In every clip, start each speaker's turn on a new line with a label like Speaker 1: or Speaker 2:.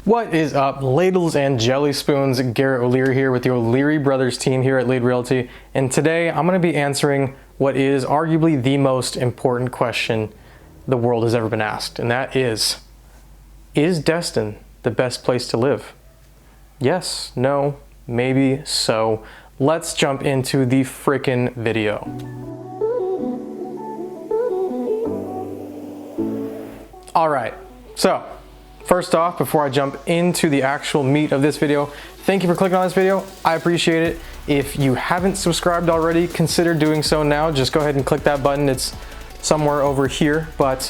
Speaker 1: What is up, ladles and jelly spoons? Garret O'Leary here with the O'Leary Brothers team here at Lead Realty, and today I'm going to be answering what is arguably the most important question the world has ever been asked, and that is Destin the best place to live? Yes, no, maybe so. Let's jump into the frickin' video. All right, so first off, before I jump into the actual meat of this video, thank you for clicking on this video. I appreciate it. If you haven't subscribed already, consider doing so now. Just go ahead and click that button. It's somewhere over here, but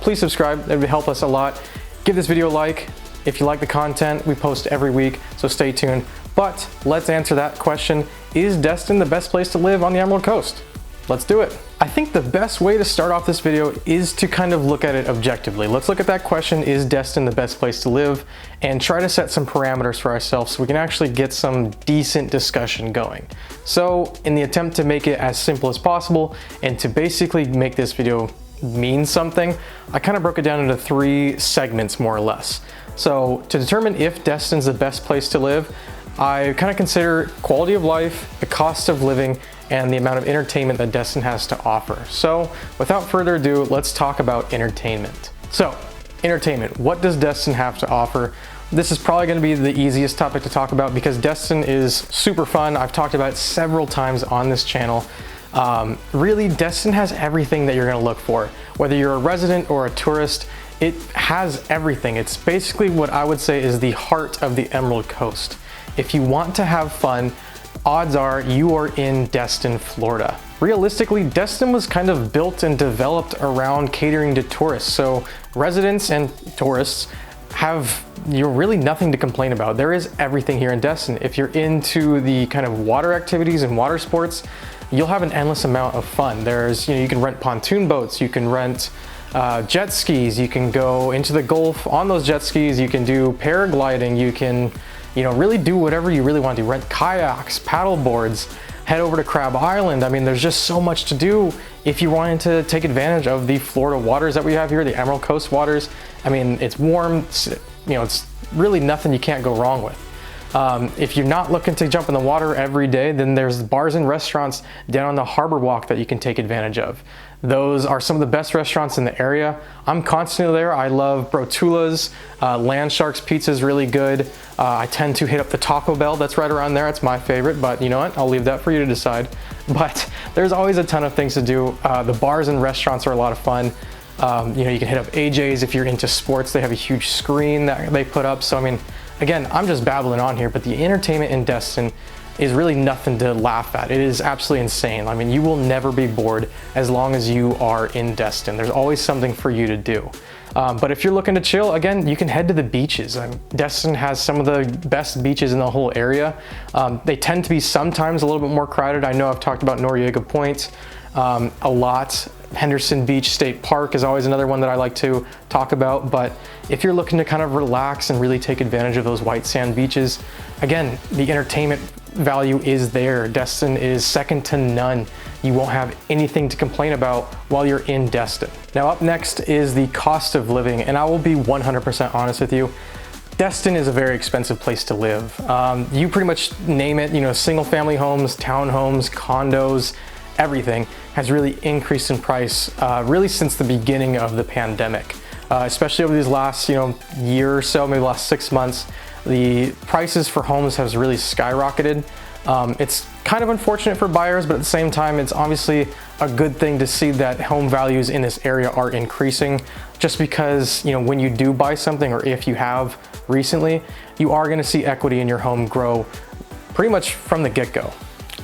Speaker 1: please subscribe. It would help us a lot. Give this video a like. If you like the content, we post every week, so stay tuned. But let's answer that question. Is Destin the best place to live on the Emerald Coast? Let's do it. I think the best way to start off this video is to kind of look at it objectively. Let's look at that question, is Destin the best place to live? And try to set some parameters for ourselves so we can actually get some decent discussion going. So in the attempt to make it as simple as possible and to basically make this video mean something, I kind of broke it down into 3 segments more or less. So to determine if Destin's the best place to live, I kind of consider quality of life, the cost of living, and the amount of entertainment that Destin has to offer. So without further ado, let's talk about entertainment. So entertainment, what does Destin have to offer? This is probably going to be the easiest topic to talk about because Destin is super fun. I've talked about it several times on this channel. Really, Destin has everything that you're going to look for. Whether you're a resident or a tourist, it has everything. It's basically what I would say is the heart of the Emerald Coast. If you want to have fun, odds are you are in Destin, Florida. Realistically, Destin was kind of built and developed around catering to tourists. So residents and tourists have really nothing to complain about. There is everything here in Destin. If you're into the kind of water activities and water sports, you'll have an endless amount of fun. There's, you can rent pontoon boats, you can rent jet skis, you can go into the Gulf on those jet skis, you can do paragliding, you can really do whatever you really want to do. Rent kayaks, paddle boards, head over to Crab Island. I mean, there's just so much to do if you wanted to take advantage of the Florida waters that we have here, the Emerald Coast waters. I mean, it's warm, it's really nothing you can't go wrong with. If you're not looking to jump in the water every day, then there's bars and restaurants down on the Harbor Walk that you can take advantage of. Those are some of the best restaurants in the area. I'm constantly there. I love Brotula's. Land Shark's Pizza is really good. I tend to hit up the Taco Bell that's right around there. It's my favorite, but you know what? I'll leave that for you to decide. But there's always a ton of things to do. The bars and restaurants are a lot of fun. You can hit up AJ's if you're into sports. They have a huge screen that they put up. So I mean, again, I'm just babbling on here, but the entertainment in Destin is really nothing to laugh at. It is absolutely insane. I mean, you will never be bored as long as you are in Destin. There's always something for you to do. But if you're looking to chill, again, you can head to the beaches. Destin has some of the best beaches in the whole area. They tend to be sometimes a little bit more crowded. I know I've talked about Noriega Point a lot. Henderson Beach State Park is always another one that I like to talk about. But if you're looking to kind of relax and really take advantage of those white sand beaches, again, the entertainment value is there. Destin is second to none. You won't have anything to complain about while you're in Destin. Now up next is the cost of living, and I will be 100% honest with you. Destin is a very expensive place to live. You pretty much name it, single family homes, townhomes, condos, everything has really increased in price really since the beginning of the pandemic. Especially over these last year or so, maybe the last 6 months, the prices for homes has really skyrocketed. It's kind of unfortunate for buyers, but at the same time, it's obviously a good thing to see that home values in this area are increasing, just because when you do buy something, or if you have recently, you are going to see equity in your home grow pretty much from the get-go.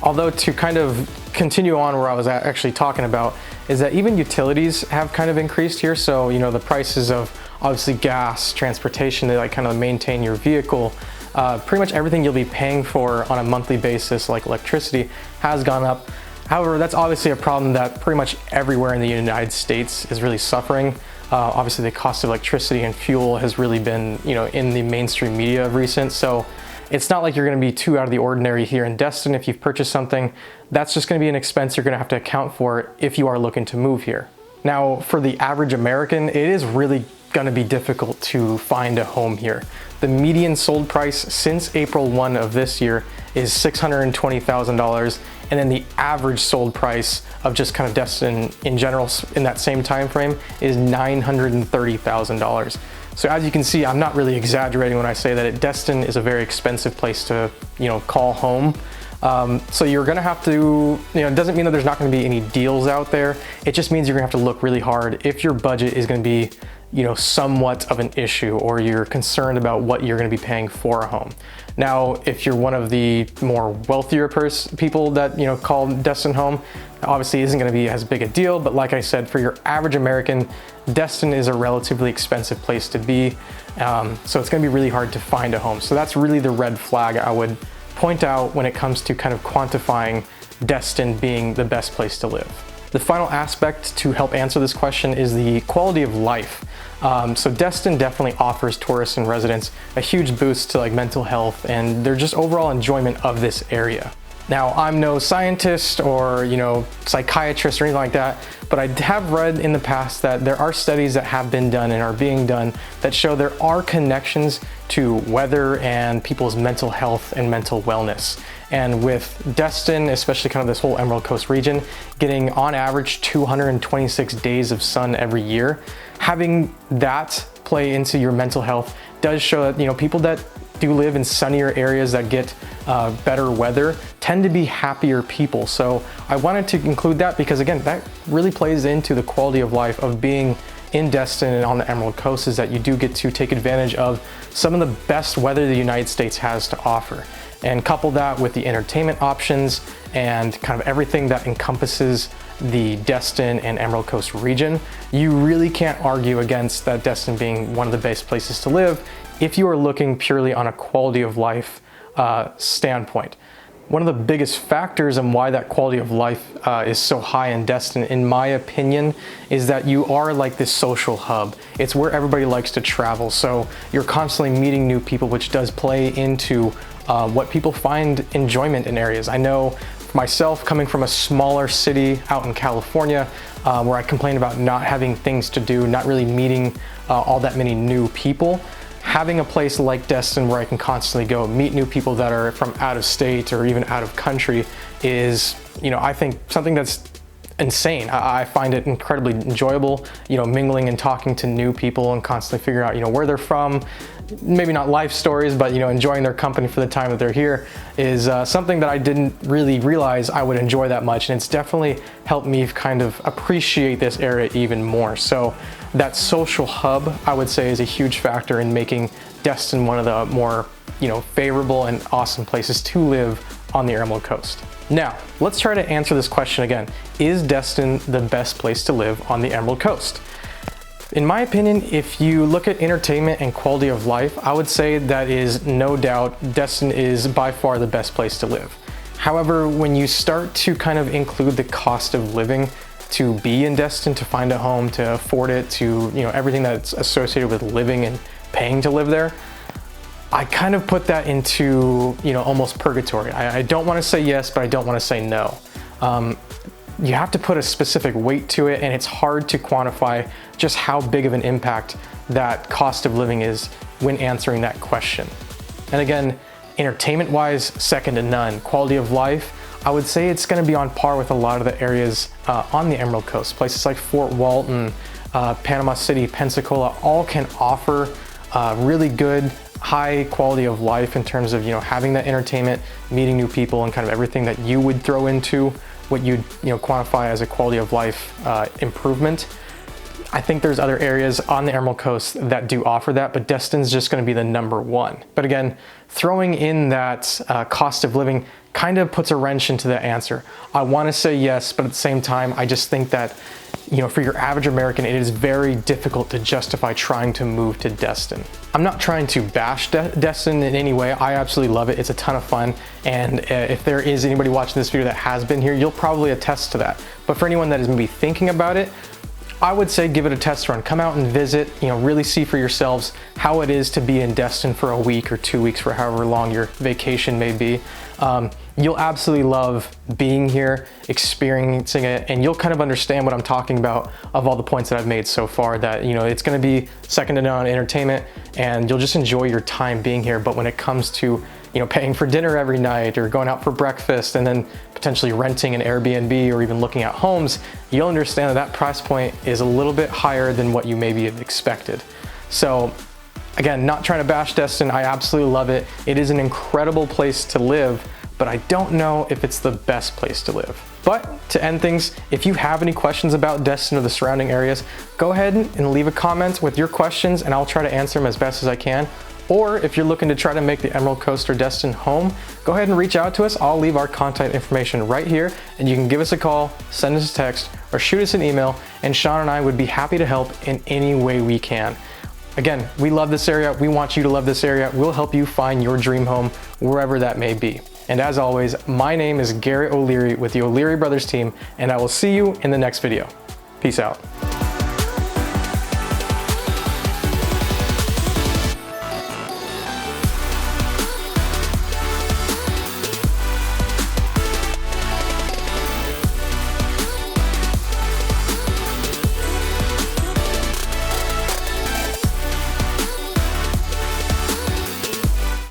Speaker 1: Although, to kind of continue on where I was actually talking about, is that even utilities have kind of increased here. So the prices of obviously gas, transportation, they kind of maintain your vehicle. Pretty much everything you'll be paying for on a monthly basis, like electricity, has gone up. However, that's obviously a problem that pretty much everywhere in the United States is really suffering. Obviously, the cost of electricity and fuel has really been, in the mainstream media of recent. So it's not like you're going to be too out of the ordinary here in Destin. If you've purchased something, that's just going to be an expense you're going to have to account for if you are looking to move here. Now, for the average American, it is really gonna be difficult to find a home here. The median sold price since April 1 of this year is $620,000, and then the average sold price of just kind of Destin in general in that same time frame is $930,000. So as you can see, I'm not really exaggerating when I say that Destin is a very expensive place to, call home. So you're gonna have to, it doesn't mean that there's not gonna be any deals out there. It just means you're gonna have to look really hard if your budget is gonna be, somewhat of an issue, or you're concerned about what you're gonna be paying for a home. Now, if you're one of the more wealthier people that, call Destin home, obviously isn't gonna be as big a deal, but like I said, for your average American, Destin is a relatively expensive place to be. So it's gonna be really hard to find a home. So that's really the red flag I would point out when it comes to kind of quantifying Destin being the best place to live. The final aspect to help answer this question is the quality of life. So Destin definitely offers tourists and residents a huge boost to like mental health and their just overall enjoyment of this area. Now, I'm no scientist or, psychiatrist or anything like that, but I have read in the past that there are studies that have been done and are being done that show there are connections to weather and people's mental health and mental wellness. And with Destin, especially kind of this whole Emerald Coast region, getting on average 226 days of sun every year, having that play into your mental health does show that, people that do live in sunnier areas that get better weather tend to be happier people. So I wanted to include that because again, that really plays into the quality of life of being in Destin and on the Emerald Coast, is that you do get to take advantage of some of the best weather the United States has to offer. And couple that with the entertainment options and kind of everything that encompasses the Destin and Emerald Coast region, you really can't argue against that Destin being one of the best places to live if you are looking purely on a quality of life standpoint. One of the biggest factors and why that quality of life is so high in Destin, in my opinion, is that you are like this social hub. It's where everybody likes to travel. So you're constantly meeting new people, which does play into what people find enjoyment in areas. I know myself, coming from a smaller city out in California, where I complained about not having things to do, not really meeting all that many new people, having a place like Destin where I can constantly go meet new people that are from out of state or even out of country is, I think something that's insane. I find it incredibly enjoyable, mingling and talking to new people and constantly figuring out, where they're from. Maybe not life stories, but enjoying their company for the time that they're here is something that I didn't really realize I would enjoy that much, and it's definitely helped me kind of appreciate this area even more. So that social hub, I would say, is a huge factor in making Destin one of the more favorable and awesome places to live on the Emerald Coast. Now, let's try to answer this question again. Is Destin the best place to live on the Emerald Coast? In my opinion, if you look at entertainment and quality of life, I would say that is no doubt Destin is by far the best place to live. However, when you start to kind of include the cost of living to be in Destin, to find a home, to afford it, to everything that's associated with living and paying to live there, I kind of put that into almost purgatory. I don't want to say yes, but I don't want to say no. You have to put a specific weight to it, and it's hard to quantify just how big of an impact that cost of living is when answering that question. And again, entertainment-wise, second to none. Quality of life, I would say it's going to be on par with a lot of the areas on the Emerald Coast. Places like Fort Walton, Panama City, Pensacola, all can offer really good, high quality of life in terms of having that entertainment, meeting new people, and kind of everything that you would throw into what you'd quantify as a quality of life improvement. I think there's other areas on the Emerald Coast that do offer that, but Destin's just going to be the number one. But again, throwing in that cost of living kind of puts a wrench into the answer. I want to say yes, but at the same time, I just think that for your average American, it is very difficult to justify trying to move to Destin. I'm not trying to bash Destin in any way. I absolutely love it. It's a ton of fun. And if there is anybody watching this video that has been here, you'll probably attest to that. But for anyone that is maybe thinking about it, I would say give it a test run. Come out and visit, really see for yourselves how it is to be in Destin for a week or 2 weeks, for however long your vacation may be. You'll absolutely love being here, experiencing it, and you'll kind of understand what I'm talking about of all the points that I've made so far, that it's going to be second to none entertainment, and you'll just enjoy your time being here. But when it comes to paying for dinner every night, or going out for breakfast, and then potentially renting an Airbnb or even looking at homes, you'll understand that price point is a little bit higher than what you maybe have expected. So again, not trying to bash Destin, I absolutely love it. It is an incredible place to live, but I don't know if it's the best place to live. But to end things, if you have any questions about Destin or the surrounding areas, go ahead and leave a comment with your questions, and I'll try to answer them as best as I can. Or if you're looking to try to make the Emerald Coast or Destin home, go ahead and reach out to us. I'll leave our contact information right here, and you can give us a call, send us a text, or shoot us an email, and Sean and I would be happy to help in any way we can. Again, we love this area. We want you to love this area. We'll help you find your dream home wherever that may be. And as always, my name is Garret O'Leary with the O'Leary Brothers team, and I will see you in the next video. Peace out.